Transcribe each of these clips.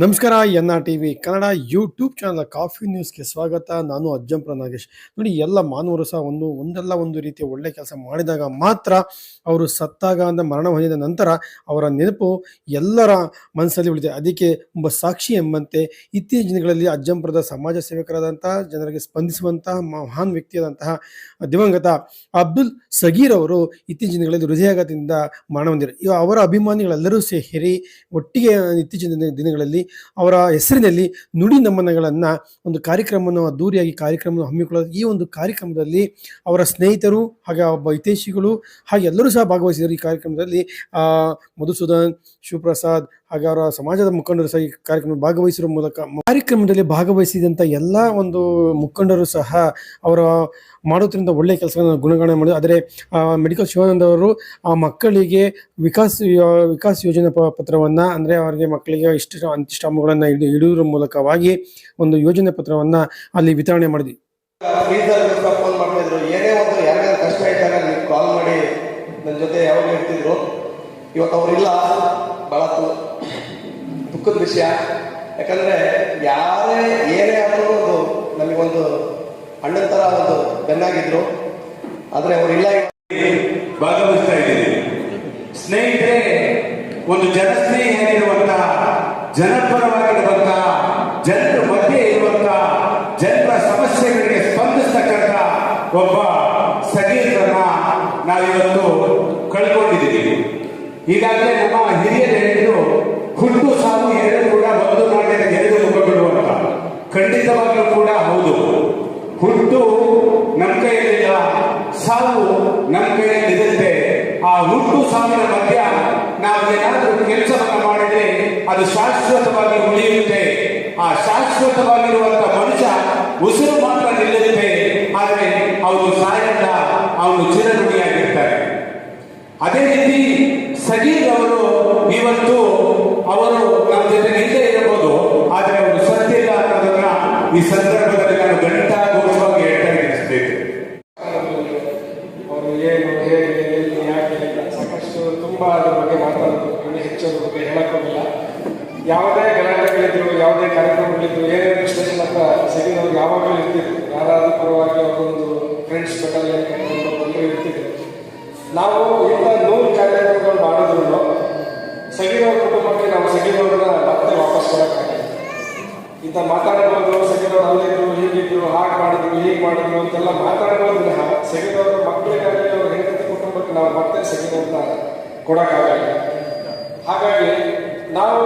ನಮಸ್ಕಾರ NRTV Kannada YouTube channel coffee ನ್ಯೂಸ್ಗೆ ಸ್ವಾಗತ. ನಾನು ಅಜ್ಜಂಪುರ ನಾಗೇಶ್. ನೋಡಿ, ಎಲ್ಲ ಮಾನವರು ಸಹ ಒಂದಲ್ಲ ಒಂದು ರೀತಿಯ ಒಳ್ಳೆ ಕೆಲಸ ಮಾಡಿದಾಗ ಮಾತ್ರ ಅವರು ಸತ್ತಾಗ ಅಂದರೆ ಮರಣ ಹೊಂದಿದ ನಂತರ ಅವರ ನೆನಪು ಎಲ್ಲರ ಮನಸ್ಸಲ್ಲಿ ಉಳಿದೆ. ಅದಕ್ಕೆ ಒಬ್ಬ ಸಾಕ್ಷಿ ಎಂಬಂತೆ ಇತ್ತೀಚಿನ ದಿನಗಳಲ್ಲಿ ಅಜ್ಜಂಪುರದ ಸಮಾಜ ಸೇವಕರಾದಂತಹ ಜನರಿಗೆ ಸ್ಪಂದಿಸುವಂತಹ ಮಹಾನ್ ವ್ಯಕ್ತಿಯಾದಂತಹ ದಿವಂಗತ ಅಬ್ದುಲ್ ಸಗೀರ್ ಅವರು ಇತ್ತೀಚಿನ ದಿನಗಳಲ್ಲಿ ಹೃದಯಾಘಾತದಿಂದ ಮರಣ ಹೊಂದಿದ್ದಾರೆ. ಈಗ ಅವರ ಅಭಿಮಾನಿಗಳೆಲ್ಲರೂ ಸೇರಿ ಒಟ್ಟಿಗೆ ಇತ್ತೀಚಿನ ದಿನಗಳಲ್ಲಿ ಅವರ ಹೆಸರಿನಲ್ಲಿ ನುಡಿ ನಮನಗಳನ್ನು ಒಂದು ಕಾರ್ಯಕ್ರಮವನ್ನು ಅದ್ದೂರಿಯಾಗಿ ಕಾರ್ಯಕ್ರಮವನ್ನು ಹಮ್ಮಿಕೊಳ್ಳೋದು. ಈ ಒಂದು ಕಾರ್ಯಕ್ರಮದಲ್ಲಿ ಅವರ ಸ್ನೇಹಿತರು ಹಾಗೆ ಒಬ್ಬ ಹಿತೈಷಿಗಳು ಹಾಗೆ ಎಲ್ಲರೂ ಸಹ ಭಾಗವಹಿಸಿದರು. ಈ ಕಾರ್ಯಕ್ರಮದಲ್ಲಿ ಮಧುಸೂದನ್, ಶಿವಪ್ರಸಾದ್ ಹಾಗೆ ಅವರ ಸಮಾಜದ ಮುಖಂಡರು ಸಹ ಈ ಕಾರ್ಯಕ್ರಮ ಭಾಗವಹಿಸಿರುವ ಮೂಲಕ ಕಾರ್ಯಕ್ರಮದಲ್ಲಿ ಭಾಗವಹಿಸಿದಂಥ ಎಲ್ಲ ಒಂದು ಮುಖಂಡರು ಸಹ ಅವರ ಮಾಡೋದ್ರಿಂದ ಒಳ್ಳೆಯ ಕೆಲಸಗಳನ್ನು ಗುಣಗಾನ ಮಾಡಿದ್ರು. ಆದರೆ ಮೆಡಿಕಲ್ ಶಿವಾನಂದ ಅವರು ಆ ಮಕ್ಕಳಿಗೆ ವಿಕಾಸ್ ಯೋಜನೆ ಪತ್ರವನ್ನು ಅಂದರೆ ಅವರಿಗೆ ಮಕ್ಕಳಿಗೆ ಅಂತಿಷ್ಟಾಮಗಳನ್ನು ಇಡುವುದರ ಮೂಲಕವಾಗಿ ಒಂದು ಯೋಜನೆ ಪತ್ರವನ್ನು ಅಲ್ಲಿ ವಿತರಣೆ ಮಾಡಿದ್ವಿ. ಫೋನ್ ಮಾಡ್ತಾ ಇದ್ರು, ಏನೇ ಒಂದು ಯಾರ್ಯಾರು ಕಷ್ಟ ಇದ್ದಾಗ ನೀವು ಕಾಲ್ ಮಾಡಿ ನನ್ನ ಜೊತೆ ಯಾವಾಗ ಇರ್ತಿದ್ರು. ಇವತ್ತು ಅವರಿಲ್ಲ, ಬಹಳ ದುಃಖದ ವಿಷಯ. ಯಾಕಂದ್ರೆ ಯಾರೇ ಏನೇ ಆದರೂ ಒಂದು ನಮಗೊಂದು ಅಣ್ಣನ ತರ ಒಂದು ಬೆನ್ನಾಗಿದ್ರು. ಆದ್ರೆ ಅವರಿಲ್ಲ, ಭಾಗವಹಿಸ್ತಾ ಇದ್ದೀವಿ. ಸ್ನೇಹಿತರೆ, ಒಂದು ಜನಸ್ನೇಹಿಯಾಗಿರುವಂತಹ, ಜನಪರವಾಗಿರುವಂತಹ, ಜನರ ಮಧ್ಯೆ ಇರುವಂತಹ, ಜನರ ಸಮಸ್ಯೆಗಳಿಗೆ ಸ್ಪಂದಿಸ್ತಕ್ಕಂಥ ಒಬ್ಬ ಸಗೀರನ್ನ ನಾವಿವತ್ತು ಕಳ್ಕೊಂಡಿದ್ದೀವಿ. ಈಗಾಗಲೇ ನಮ್ಮ ಹಿರಿಯರು ಹೇಳಿದ್ರು, ಹುಟ್ಟು ಸಾವು ಎರಡು ಕೂಡ ಒಂದು ನಾಣ್ಯದ ಎರಡು ಮುಖಗಳು ಅಂತ. ಖಂಡಿತವಾಗ್ಲೂ ಕೂಡ ಹೌದು. ಹುಟ್ಟು ನಮ್ಮ ಕೈಯಲ್ಲಿಲ್ಲ, ಸಾವು ನಮ್ಮ ಕೈಯಲ್ಲಿರುತ್ತೆ. ಆ ಹುಟ್ಟು ಸಾವಿನ ಮಧ್ಯ ನಾವು ಏನಾದರೂ ಕೆಲಸವನ್ನು ಮಾಡಿದ್ರೆ ಅದು ಶಾಶ್ವತವಾಗಿ ಉಳಿಯುತ್ತೆ. ಆ ಶಾಶ್ವತವಾಗಿರುವಂತ ಮನುಷ್ಯ ಉಸಿರು ಮಾತ್ರ ನಿಲ್ಲುತ್ತೆ, ಆದರೆ ಅವನು ಸಾಯಲ್ಲ, ಅವನು ಚಿರಋಣಿಯಾಗಿರ್ತಾರೆ. ಅದೇ ರೀತಿ ಸಗೀರ್ ಅವರು ಇವತ್ತು ಅವರು ನಮ್ಮ ಜೊತೆ ನಿಲ್ಲೇ ಇರಬಹುದು, ಆದರೆ ಅವರು ಸತ್ತಿಲ್ಲ ಅನ್ನೋದನ್ನ ಈ ಸಂದರ್ಭದಲ್ಲಿ ನಾನು ಘಂಟಾಘೋಷವಾಗಿ ಹೇಳ್ತಾ ಇರಿಸಬೇಕು. ಅವರು ಏನು, ಹೇಗೆ, ಎಲ್ಲಿ, ಯಾಕೆ ಸಾಕಷ್ಟು ತುಂಬಾ ಅದ್ರ ಬಗ್ಗೆ ಮಾತಾಡೋದು, ಹೆಚ್ಚು ಅದ್ರ ಬಗ್ಗೆ ಹೇಳಕ್ಕೋಗಿಲ್ಲ. ಯಾವುದೇ ಗಲಾಟೆಗಳಿದ್ರು, ಯಾವುದೇ ಕಾರ್ಯಕ್ರಮಗಳಿದ್ರು, ಏನೇ ವಿಶ್ಲೇಷಣೆ ಅಂತ ಸಗೀರ್ ಅವ್ರು ಯಾವಾಗಲೂ ಇರ್ತಿದ್ರು. ಯಾರಾದ್ರೂ ಪರವಾಗಿ ಅವರೊಂದು ಫ್ರೆಂಡ್ಸ್ ಬೆಟಾಲಿಯನ್ ಕರ್ಕೊಂಡು ಇರ್ತಿದ್ರು. ನಾವು ಇಂಥ 100 ಕಾರ್ಯಕ್ರಮಗಳು ಮಾಡಿದ್ರು ಸಗೀರ್ ಅವ್ರ ಕುಟುಂಬಕ್ಕೆ ನಾವು ಸಗೀರ್ ಅವ್ರನ್ನ ಮತ್ತೆ ವಾಪಸ್ ಕೊಡೋಕ್ಕಾಗಲ್ಲ. ಇಂಥ ಮಾತಾಡ್ಬೋದು, ಸಗೀರ್ ಅವ್ರು ಅಲ್ಲಿದ್ರು, ಹೀಗಿದ್ರು, ಹಾಗೆ ಮಾಡಿದ್ರು, ಹೀಗೆ ಮಾಡಿದ್ರು ಅಂತೆಲ್ಲ ಮಾತಾಡ್ಬೋದು. ಸಗೀರ್ ಅವ್ರ ಮಕ್ಕಳಿಗಾಗಲಿ ಅವ್ರ ಹೆಂಡತಿ ಕುಟುಂಬಕ್ಕೆ ನಾವು ಮತ್ತೆ ಸಗೀರ್ ಅವ್ರನ್ನ ಕೊಡೋಕ್ಕಾಗಲ್ಲ. ಹಾಗಾಗಿ ನಾವು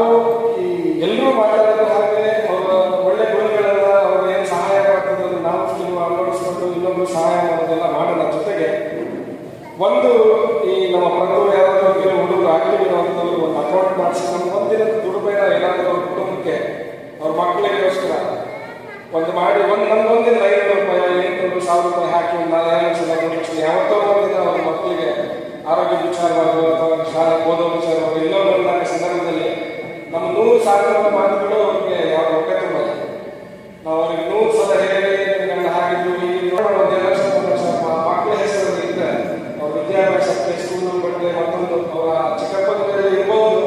ಈ ಎಲ್ಲರೂ ಮಾತಾಡೋದು ಹಾಗೆ ಅವರ ಒಳ್ಳೆ ಗುಣಗಳೆಲ್ಲ ಅವ್ರು ಏನು ಸಹಾಯ ಮಾಡ್ತಿದ್ರು ನಾವು ಕೆಲವು ಅಳವಡಿಸ್ಕೊಂಡು ಇನ್ನೊಬ್ರು ಸಹಾಯ ಮಾಡೋದೆಲ್ಲ ಮಾಡೋಣ. ಜೊತೆಗೆ ಒಂದು ಈ ನಮ್ಮ ಪ್ರಭು ಯಾರಾದರೂ ಕೆಲವು ಹುಡುಗರು ಆಕ್ಟಿವ್ ಇರುವಂಥವ್ರು ಒಂದು ಅಕೌಂಟ್ ಮಾಡಿಸಿ ನಮ್ಮ ಒಂದಿನ ದುಡಿಮೆನ ಏನಾದರೂ ಅವ್ರ ಕುಟುಂಬಕ್ಕೆ ಅವ್ರ ಮಕ್ಕಳಿಗೋಸ್ಕರ ಒಂದು ಮಾಡಿ ನಮ್ಗೊಂದಿನ 500 ರೂಪಾಯಿ, 800, 1000 ರೂಪಾಯಿ ಹಾಕಿ ಒಂದು 2 ಲಕ್ಷ 3 ಲಕ್ಷ ಯಾವತ್ತೋ ಒಂದಿನ ಅವ್ರ ಮಕ್ಕಳಿಗೆ ಆರೋಗ್ಯ ವಿಚಾರವಾಗಿ ಅಥವಾ ಶಾಲೆ ಓದೋ ವಿಚಾರವಾಗಿ ಇನ್ನೊಂದು ಬಂದಾಗ ಸಂದರ್ಭದಲ್ಲಿ ನಮ್ಮ 100 ಸಾವಿರ ಮಾತುಗಳು ಅವ್ರಿಗೆ ಯಾವ ರೊಕ್ಕ ತುಂಬಲ್ಲ. ನಾವು ಅವ್ರಿಗೆ 100 ಸಲ ಹೇಳಿ ಹಾಗಿದ್ದು ಈಗ ಒಂದು 2 ಲಕ್ಷ 3 ಲಕ್ಷ ಮಕ್ಕಳ ಹೆಸರು ಇದ್ರೆ ಅವ್ರ ವಿದ್ಯಾಭ್ಯಾಸಕ್ಕೆ ಸ್ಕೂಲ್ ಬಟ್ಟೆ ಮತ್ತೊಂದು ಅವರ ಚಿಕ್ಕಪ್ಪನಲ್ಲಿ ಇರ್ಬೋದು.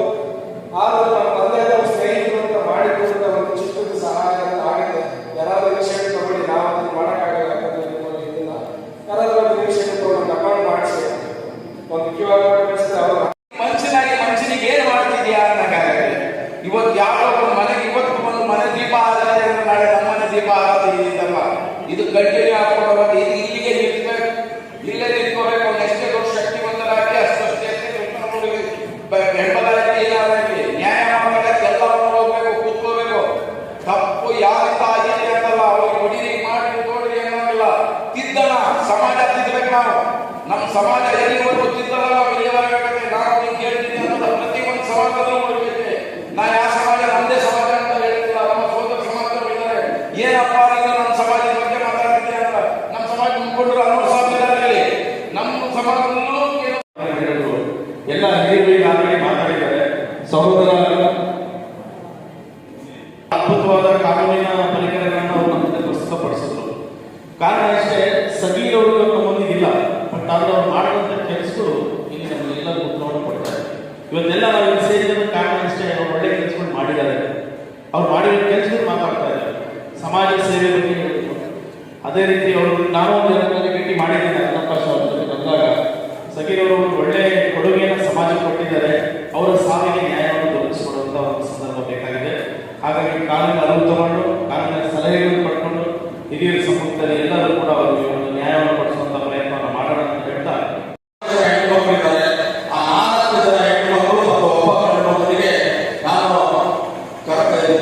ಆದರೂ ನಮ್ಮ ತಂದೆ ಸ್ನೇಹಿತರು ಅಂತ ಮಾಡಿಕೊಂಡ ಒಂದು ಚಿಕ್ಕದ ಸಹಾಯ ಆಗುತ್ತೆ. ಯಾರಾದ್ರೂ ಇನಿಷಿಯೇಟಿವ್ ತಗೊಳ್ಳಿ, ನಾವು ಅದನ್ನು ಮಾಡೋಕ್ಕಾಗಲ್ಲ. ಇದನ್ನ ಯಾರಾದ್ರೂ ಒಂದು ಇನಿಷಿಯೇಟಿವ್ ತಗೊಂಡು ಅಕೌಂಟ್ ಮಾಡಿಸಿ ಒಂದು QR ಕೋಡ್ ಕಳಿಸಿದ್ರೆ ಅವರು ಮನುಷ್ಯನಿಗೆ ಏನು ಮಾಡ್ತಿದ್ಯಾ ಅನ್ನಕ್ಕಾಗಲ್ಲ. ಇವತ್ತು ಯಾವ ಮನೆಗೆ ಇವತ್ತು ಒಂದು ಮನೆ ದೀಪ ಆರಾಧನೆ, ನಾಳೆ ನಮ್ಮನೆ ದೀಪ ಆರಾಧನೆ ಇದಲ್ಲ. ಇದು ಕಂಟಿನ್ಯೂ ಹಾಕೊಂಡು ಇದು ಇಲ್ಲಿಗೆ ನಿಲ್ಬೇಕು, ಇಲ್ಲೇ ನಿಂತ್ಕೋಬೇಕು. ಒಂದು ಎಷ್ಟೇ ದೊಡ್ಡ ಶಕ್ತಿವಂತರಾಗಿ ಅಷ್ಟೇ ಬೆಂಬಲಾಗಿ ಏನಾಗಲಿ ನ್ಯಾಯ ಮಾಡಬೇಕು, ಎಲ್ಲರೂ ಹೋಗ್ಬೇಕು, ಕೂತ್ಕೋಬೇಕು. ತಪ್ಪು ಯಾರಿಂದ ಆಗಿದೆ ಅಂತಲ್ಲ, ಅವ್ರಿಗೆ ಹೊಡಿರಿ ಮಾಡಿ ನೋಡ್ರಿ ಅನ್ನೋದಿಲ್ಲ. ತಿದ್ದಣ, ಸಮಾಜ ತಿದ್ದಬೇಕು. ನಾವು ನಮ್ಮ ಸಮಾಜ ಎಲ್ಲಿವರೆಗೂ ತಿದ್ದಲ್ಲ ನಾವು ಇಲ್ಲಿವರೆಗೆ ನಾವು ನಿಮ್ಗೆ ಹೇಳ್ತೀನಿ ಅನ್ನೋದು ಪ್ರತಿಯೊಂದು ಸಮಾಜದಲ್ಲೂ ನೋಡ್ಬೇಕು. ನಾ ಯಾವ ಸಮಾಜ ನಮ್ಮದೇ ಸಮಾಜ ಅಂತ ಹೇಳ್ತಿಲ್ಲ, ನಮ್ಮ ಸೋದರ ಸಮಾಜದವರು ಇದ್ದಾರೆ. ಏನಪ್ಪ ನೀವು ನಮ್ಮ ಸಮಾಜದ ಬಗ್ಗೆ ಮಾತಾಡ್ತಿದ್ದೀರಿ ಅಂತ ನಮ್ಮ ಸಮಾಜ ಮುಖಂಡರು 60 ಸಾವಿರ ನಮ್ಮ ಸಮಾಜದಲ್ಲೂ ಎಲ್ಲ ಹಿರಿಯರಿಗೆ ಆಲ್ರೆಡಿ ಮಾತಾಡಿದ್ದಾರೆ. ಸಹೋದರ ಅದ್ಭುತವಾದ ಕಾನೂನಿನ ಪರಿಕರಗಳನ್ನು ಅವರು ನಮಗೆ ಪ್ರಸ್ತುತಪಡಿಸಿದ್ರು. ಕಾರಣ ಅಷ್ಟೇ, ಸಗೀರ್ ಅವರು ನಮ್ಮ ಮುಂದಿಗಿಲ್ಲ, ಬಟ್ ಆದ್ರೆ ಅವ್ರು ಮಾಡಿದಂಥ ಕೆಲಸಗಳು ಇಲ್ಲಿ ನಮಗೆಲ್ಲರೂ ಉತ್ತರವನ್ನು ಕೊಡ್ತಾರೆ. ಇವತ್ತೆಲ್ಲ ನಾವು ಇಲ್ಲಿ ಸೇರಿದ ಕಾರಣ ಅಷ್ಟೇ, ಅವರು ಒಳ್ಳೆ ಕೆಲಸಗಳು ಮಾಡಿದ್ದಾರೆ. ಸಮಾಜ ಸೇವೆ ಬಗ್ಗೆ ಹೇಳಿದ್ರು. ಅದೇ ರೀತಿ ಅವರು ನಾನು ಒಂದು ಭೇಟಿ ಮಾಡಿದ್ದೀನಿ ಅನ್ನಪ್ಪಾಶ ಅವ್ರ ಜೊತೆ ಬಂದಾಗ. ಸಗೀರ್ ಅವರು ಒಂದು ಒಳ್ಳೆ ಕೊಡುಗೆಯನ್ನು ಸಮಾಜಕ್ಕೆ ಕೊಟ್ಟಿದ್ದಾರೆ. ಅವರ ಸಾವಿಗೆ ನ್ಯಾಯವನ್ನು ದೊರಕಿಸಿಕೊಡುವಂತ ಒಂದು ಸಂದರ್ಭ ಬೇಕಾಗಿದೆ. ಹಾಗಾಗಿ ಕಾನೂನಿನ ಅರಿವು ತಗೊಂಡು ಕಾನೂನಿನ ಸಲಹೆಗಳನ್ನು ಪಡ್ಕೊಂಡು ಹಿರಿಯರ ಸಮ್ಮುಖದಲ್ಲಿ ಎಲ್ಲರೂ ಕೂಡ ಅವರಿಗೆ ಒಂದು ನ್ಯಾಯವನ್ನು ಕೊಡಿಸುವಂತ ಪ್ರಯತ್ನವನ್ನು ಮಾಡೋಣ ಅಂತ ಹೇಳ್ತಾ, ಹೆಣ್ಮಕ್ಳಿದ್ದಾರೆ. ಆ 4 ಜನ ಹೆಣ್ಮಕ್ಳು ಮತ್ತು ಒಬ್ಬ ಗಂಡು ಮಕ್ಕಳಿಗೆ ನಾನು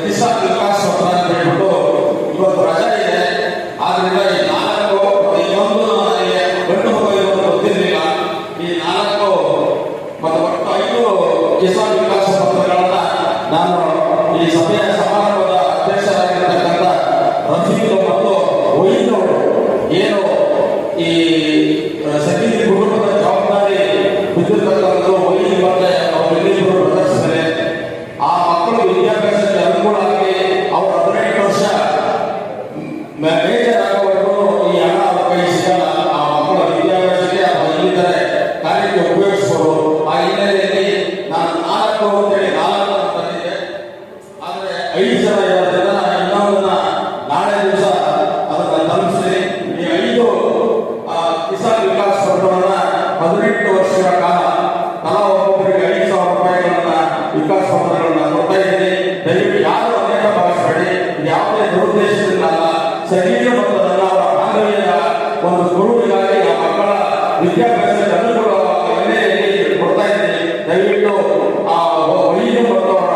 ಕಿಸಾನ್ ವಿಕಾಸ್ ಪತ್ರ ಅಂತ ಹೇಳ್ಬಿಟ್ಟು ಇವತ್ತು ರಜೆ ಇದೆ. ಆದ್ರಿಂದ ಈ 4 ಇನ್ನೊಂದು ನನಗೆ ಗಂಡು ಮಕ್ಕಳು ಇರೋದು ಗೊತ್ತಿರಲಿಲ್ಲ. ಈ 4 ಮತ್ತು ಒಟ್ಟು 5 ಕಿಸಾನ್ ವಿಕಾಸ ಪತ್ರಗಳನ್ನ ನಾನು ಈ ಸಭೆಯ ಸಮಾರಂಭದ ಅಧ್ಯಕ್ಷರಾಗಿರ್ತಕ್ಕಂಥ ರಫೀಕ್ ಮತ್ತು ಒಯ್ದು ಏನು ಈ ಸಗೀರ್ ಕುಟುಂಬದ ಜವಾಬ್ದಾರಿ ಬಿದ್ದಿರ್ತಕ್ಕಂಥದ್ದು ಒಯ್ದು ಮತ್ತೆ ಅವರಿಬ್ಬರು ಪ್ರದರ್ಶಿಸಿದರೆ ಆ ಮಕ್ಕಳು ವಿದ್ಯಾಭ್ಯಾಸಕ್ಕೆ ಅನುಕೂಲ ಆಗಿ ಅವರು 18 ವರ್ಷ ಮೇಜರ್ ಆಗುವವರೆಗೂ ಈ ಹಣ ಅವರ ಕೈ ಸಿಗಲ್ಲ. ಆ ಮಕ್ಕಳ ವಿದ್ಯಾಭ್ಯಾಸಕ್ಕೆ ಅಥವಾ ಇಲ್ಲಿದ್ದಾರೆ ಕಾರ್ಯಕ್ಕೆ ಉಪಯೋಗಿಸಬಹುದು. ಆ ಹಿನ್ನೆಲೆಯಲ್ಲಿ ನಾನು 4 ಅಂತೇಳಿ 4 ತಂದಿದ್ದೆ. ಆದರೆ 5 ಜನ ಇರೋದ್ರಿಂದ ಇನ್ನೊಂದನ್ನ ನಾಳೆ ದಿವಸ ಅದನ್ನ ತಲುಪಿಸಿ ಈ 5 ಕಿಸಾನ್ ವಿಕಾಸ್ ಪತ್ರವನ್ನ 18 ವರ್ಷಗಳ ಕಾಲ ತಲಾ ಒಬ್ಬೊಬ್ಬರಿಗೆ 5,000 ರೂಪಾಯಿಗಳನ್ನ ವಿಕಾಸ ಪತ್ರಗಳನ್ನ ಕೊಡ್ತಾ ಇದ್ದೀನಿ. ದಯವಿಟ್ಟು ಯಾರು ಅನೇಕ ಭಾವಿಸಬೇಡಿ. ಯಾವುದೇ ದುರುದ್ದೇಶದಿಂದ ಅಲ್ಲ, ಸಗೀರ್ ಮತ್ತು ನನ್ನ ಅವರ ಬಾಂಧವ್ಯದ ಒಂದು ಗುರುವಿಗಾಗಿ ಆ ಮಕ್ಕಳ ವಿದ್ಯಾಭ್ಯಾಸಕ್ಕೆ ಅನುಕೂಲವಾದ ಹಿನ್ನೆಲೆಯಲ್ಲಿ ಕೊಡ್ತಾ ಇದ್ದೀನಿ. ದಯವಿಟ್ಟು ಆ ವೈದ್ಯ ಮತ್ತು ಅವರ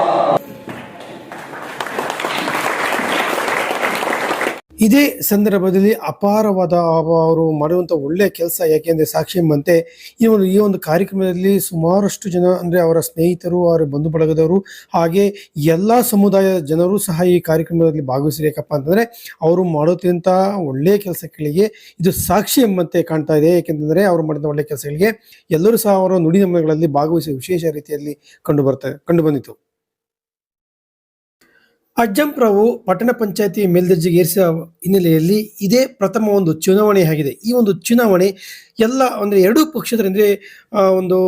ಇದೇ ಸಂದರ್ಭದಲ್ಲಿ ಅಪಾರವಾದ ಅವರು ಮಾಡುವಂಥ ಒಳ್ಳೆಯ ಕೆಲಸ, ಯಾಕೆಂದರೆ ಸಾಕ್ಷಿ ಎಂಬಂತೆ ಈ ಒಂದು ಕಾರ್ಯಕ್ರಮದಲ್ಲಿ ಸುಮಾರಷ್ಟು ಜನ ಅಂದರೆ ಅವರ ಸ್ನೇಹಿತರು, ಅವರ ಬಂಧು ಬಳಗದವರು, ಹಾಗೆ ಎಲ್ಲ ಸಮುದಾಯದ ಜನರು ಸಹ ಈ ಕಾರ್ಯಕ್ರಮದಲ್ಲಿ ಭಾಗವಹಿಸಿರಿ. ಯಾಕಪ್ಪ ಅಂತಂದರೆ ಅವರು ಮಾಡುತ್ತಿದ್ದಂಥ ಒಳ್ಳೆಯ ಕೆಲಸಗಳಿಗೆ ಇದು ಸಾಕ್ಷಿ ಎಂಬಂತೆ ಕಾಣ್ತಾ ಇದೆ. ಏಕೆಂದರೆ ಅವರು ಮಾಡಿದ ಒಳ್ಳೆಯ ಕೆಲಸಗಳಿಗೆ ಎಲ್ಲರೂ ಸಹ ಅವರ ನುಡಿ ನಮನಗಳಲ್ಲಿ ಭಾಗವಹಿಸಿ ವಿಶೇಷ ರೀತಿಯಲ್ಲಿ ಕಂಡು ಬಂದಿತು. ಅಜ್ಜಂಪುರವು ಪಟ್ಟಣ ಪಂಚಾಯತಿ ಮೇಲ್ದರ್ಜೆಗೆ ಏರಿಸಿದ ಹಿನ್ನೆಲೆಯಲ್ಲಿ ಇದೇ ಪ್ರಥಮ ಒಂದು ಚುನಾವಣೆ ಆಗಿದೆ. ಈ ಒಂದು ಚುನಾವಣೆ ಎಲ್ಲ ಅಂದರೆ ಎರಡೂ ಪಕ್ಷದ ಅಂದರೆ ಒಂದು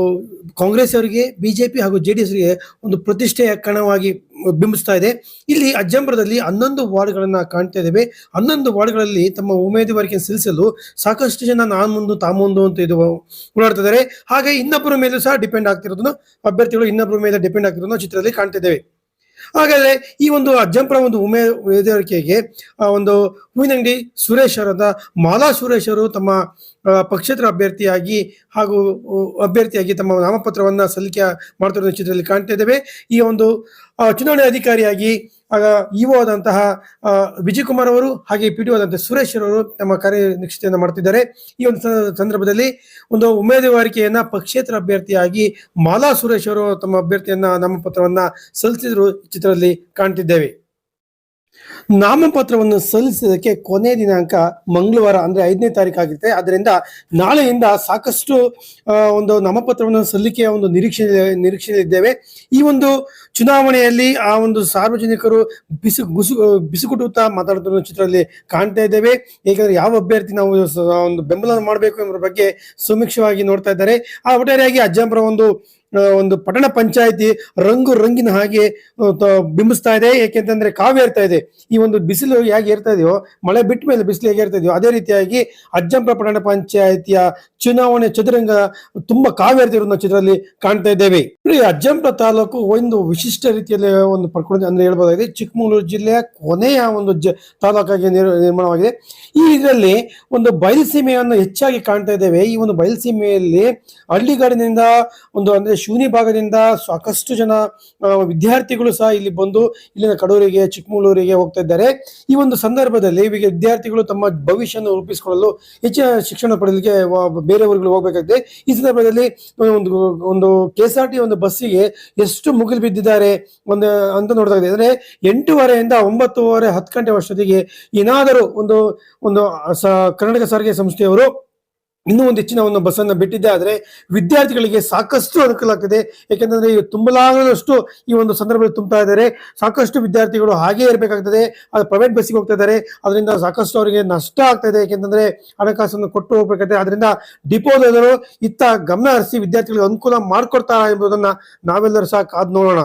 ಕಾಂಗ್ರೆಸ್ ಅವರಿಗೆ, ಬಿಜೆಪಿ ಹಾಗೂ JDS ಅವರಿಗೆ ಒಂದು ಪ್ರತಿಷ್ಠೆಯ ಕಣವಾಗಿ ಬಿಂಬಿಸ್ತಾ ಇದೆ. ಇಲ್ಲಿ ಅಜ್ಜಂಪುರದಲ್ಲಿ 11 ವಾರ್ಡ್ಗಳನ್ನು ಕಾಣ್ತಾ ಇದ್ದೇವೆ. 11 ವಾರ್ಡ್ಗಳಲ್ಲಿ ತಮ್ಮ ಉಮೇದುವಾರಿಕೆ ಸಲ್ಲಿಸಲು ಸಾಕಷ್ಟು ಜನ ನಾನು ಮುಂದು ತಾ ಮುಂದು ಅಂತ ಇದು ಓಡಾಡ್ತಿದ್ದಾರೆ. ಹಾಗೆ ಇನ್ನೊಬ್ಬರ ಮೇಲೂ ಸಹ ಡಿಪೆಂಡ್ ಆಗ್ತಿರೋದನ್ನು, ಅಭ್ಯರ್ಥಿಗಳು ಇನ್ನೊಬ್ಬರ ಮೇಲೆ ಡಿಪೆಂಡ್ ಆಗ್ತಿರೋದನ್ನು ಚಿತ್ರದಲ್ಲಿ ಕಾಣ್ತಾ ಇದ್ದೇವೆ. ಹಾಗಾದರೆ ಈ ಒಂದು ಅಜ್ಜಂಪುರ ಒಂದು ಉಮೇದುವಾರಿಕೆಗೆ ಒಂದು ಹೂವಿನಂಗಡಿ ಸುರೇಶ್ ಅವರಾದ ಮಾಲಾ ಸುರೇಶ್ ಅವರು ತಮ್ಮ ಪಕ್ಷೇತರ ಅಭ್ಯರ್ಥಿಯಾಗಿ ತಮ್ಮ ನಾಮಪತ್ರವನ್ನು ಸಲ್ಲಿಕೆ ಮಾಡ್ತಿರೋ ಚಿತ್ರದಲ್ಲಿ ಕಾಣ್ತಾ ಇದ್ದೇವೆ. ಈ ಒಂದು ಚುನಾವಣೆ ಅಧಿಕಾರಿಯಾಗಿ ಇಒ ಆದಂತಹ ವಿಜಯ್ ಕುಮಾರ್ ಅವರು ಹಾಗೆ PTO ಆದಂತಹ ಸುರೇಶ್ ಅವರು ತಮ್ಮ ಕಾರ್ಯನಿಷ್ಠೆಯನ್ನು ಮಾಡ್ತಿದ್ದಾರೆ. ಈ ಒಂದು ಸಂದರ್ಭದಲ್ಲಿ ಒಂದು ಉಮೇದುವಾರಿಕೆಯನ್ನ ಪಕ್ಷೇತರ ಅಭ್ಯರ್ಥಿಯಾಗಿ ಮಾಲಾ ಸುರೇಶ್ ಅವರು ತಮ್ಮ ಅಭ್ಯರ್ಥಿಯನ್ನ ನಾಮಪತ್ರವನ್ನ ಸಲ್ಲಿಸಿದ್ರು ಚಿತ್ರದಲ್ಲಿ ಕಾಣ್ತಿದ್ದೇವೆ. ನಾಮಪತ್ರವನ್ನು ಸಲ್ಲಿಸೋದಕ್ಕೆ ಕೊನೆ ದಿನಾಂಕ ಮಂಗಳವಾರ ಅಂದರೆ 5ನೇ ತಾರೀಕು ಆಗಿರುತ್ತೆ. ಆದ್ದರಿಂದ ನಾಳೆಯಿಂದ ಸಾಕಷ್ಟು ಒಂದು ನಾಮಪತ್ರವನ್ನು ಸಲ್ಲಿಕೆಯ ಒಂದು ನಿರೀಕ್ಷೆಯಲ್ಲಿದ್ದೇವೆ. ಈ ಒಂದು ಚುನಾವಣೆಯಲ್ಲಿ ಆ ಒಂದು ಸಾರ್ವಜನಿಕರು ಬಿಸುಗುಟ್ಟುತ್ತಾ ಮಾತಾಡುತ್ತಿರುವ ಚಿತ್ರದಲ್ಲಿ ಕಾಣ್ತಾ ಇದ್ದೇವೆ. ಏಕೆಂದರೆ ಯಾವ ಅಭ್ಯರ್ಥಿ ನಾವು ಒಂದು ಬೆಂಬಲ ಮಾಡಬೇಕು ಎಂಬ ಬಗ್ಗೆ ಸುಮೀಕ್ಷವಾಗಿ ನೋಡ್ತಾ ಇದ್ದಾರೆ. ಆ ಒಟ್ಟಾರೆಯಾಗಿ ಅಜ್ಜಂಪುರ ಒಂದು ಪಟ್ಟಣ ಪಂಚಾಯಿತಿ ರಂಗಿನ ಹಾಗೆ ಬಿಂಬಿಸ್ತಾ ಇದೆ. ಏಕೆಂತಂದ್ರೆ ಕಾವು ಏರ್ತಾ ಇದೆ. ಈ ಒಂದು ಬಿಸಿಲು ಹೇಗೆ ಏರ್ತಾ ಇದೆಯೋ, ಮಳೆ ಬಿಟ್ಟ ಮೇಲೆ ಬಿಸಿಲು ಹೇಗೆ ಏರ್ತಾ ಇದೆಯೋ ಅದೇ ರೀತಿಯಾಗಿ ಅಜ್ಜಂಪುರ ಪಟ್ಟಣ ಪಂಚಾಯಿತಿಯ ಚುನಾವಣೆ ಚದುರಂಗ ತುಂಬಾ ಕಾವೇರ್ತಿರೋದನ್ನ ಚಿತ್ರದಲ್ಲಿ ಕಾಣ್ತಾ ಇದ್ದೇವೆ. ಅಜ್ಜಂಪುರ ತಾಲೂಕು ಒಂದು ವಿಶಿಷ್ಟ ರೀತಿಯಲ್ಲಿ ಒಂದು ಪಡ್ಕೊಂಡು ಅಂದ್ರೆ ಹೇಳ್ಬೋದಾಗಿದೆ. ಚಿಕ್ಕಮಗಳೂರು ಜಿಲ್ಲೆಯ ಕೊನೆಯ ಒಂದು ತಾಲೂಕಾಗಿ ನಿರ್ಮಾಣವಾಗಿದೆ. ಈ ಇದರಲ್ಲಿ ಒಂದು ಬಯಲುಸೀಮೆಯನ್ನು ಹೆಚ್ಚಾಗಿ ಕಾಣ್ತಾ ಇದ್ದೇವೆ. ಈ ಒಂದು ಬಯಲುಸೀಮೆಯಲ್ಲಿ ಹಳ್ಳಿಗಾಡಿನಿಂದ ಒಂದು ಅಂದ್ರೆ ಶೂನ್ಯ ಭಾಗದಿಂದ ಸಾಕಷ್ಟು ಜನ ವಿದ್ಯಾರ್ಥಿಗಳು ಸಹ ಇಲ್ಲಿ ಬಂದು ಇಲ್ಲಿನ ಕಡೂರಿಗೆ, ಚಿಕ್ಕಮಗಳೂರಿಗೆ ಹೋಗ್ತಾ ಇದ್ದಾರೆ. ಈ ಒಂದು ಸಂದರ್ಭದಲ್ಲಿ ವಿದ್ಯಾರ್ಥಿಗಳು ತಮ್ಮ ಭವಿಷ್ಯವನ್ನು ರೂಪಿಸಿಕೊಳ್ಳಲು ಹೆಚ್ಚಿನ ಶಿಕ್ಷಣ ಪಡೆಯಲಿಕ್ಕೆ ಬೇರೆ ಊರುಗಳು ಹೋಗ್ಬೇಕಾಗಿದೆ. ಈ ಸಂದರ್ಭದಲ್ಲಿ ಒಂದು KSRT ಒಂದು ಬಸ್ಸಿಗೆ ಎಷ್ಟು ಮುಗಿಲು ಬಿದ್ದಿದ್ದಾರೆ ಅಂತ ನೋಡ್ತಾ ಇದೆ. ಅಂದ್ರೆ 8:30ಯಿಂದ 9:30 10 ಗಂಟೆ ವರ್ಷದಿಗೆ ಏನಾದರೂ ಒಂದು ಕರ್ನಾಟಕ ಸಾರಿಗೆ ಸಂಸ್ಥೆಯವರು ಇನ್ನೂ ಒಂದು ಹೆಚ್ಚಿನ ಒಂದು ಬಸ್ಸನ್ನು ಬಿಟ್ಟಿದ್ದೆ ಆದರೆ ವಿದ್ಯಾರ್ಥಿಗಳಿಗೆ ಸಾಕಷ್ಟು ಅನುಕೂಲ ಆಗ್ತದೆ. ಯಾಕೆಂತಂದ್ರೆ ತುಂಬಲಾಗದಷ್ಟು ಈ ಒಂದು ಸಂದರ್ಭದಲ್ಲಿ ತುಂಬ್ತಾ ಇದ್ದಾರೆ. ಸಾಕಷ್ಟು ವಿದ್ಯಾರ್ಥಿಗಳು ಹಾಗೇ ಇರಬೇಕಾಗ್ತದೆ. ಅದು ಪ್ರೈವೇಟ್ ಬಸ್ಸಿಗೆ ಹೋಗ್ತಾ ಇದ್ದಾರೆ. ಅದರಿಂದ ಸಾಕಷ್ಟು ಅವರಿಗೆ ನಷ್ಟ ಆಗ್ತಾ ಇದೆ. ಯಾಕೆಂತಂದ್ರೆ ಹಣಕಾಸನ್ನು ಕೊಟ್ಟು ಹೋಗ್ಬೇಕಾಗ್ತದೆ. ಅದರಿಂದ ಡಿಪೋದವರು ಇತ್ತ ಗಮನ ಹರಿಸಿ ವಿದ್ಯಾರ್ಥಿಗಳಿಗೆ ಅನುಕೂಲ ಮಾಡಿಕೊಡ್ತಾರಾ ಎಂಬುದನ್ನ ನಾವೆಲ್ಲರೂ ಸಹ ಕಾದು ನೋಡೋಣ.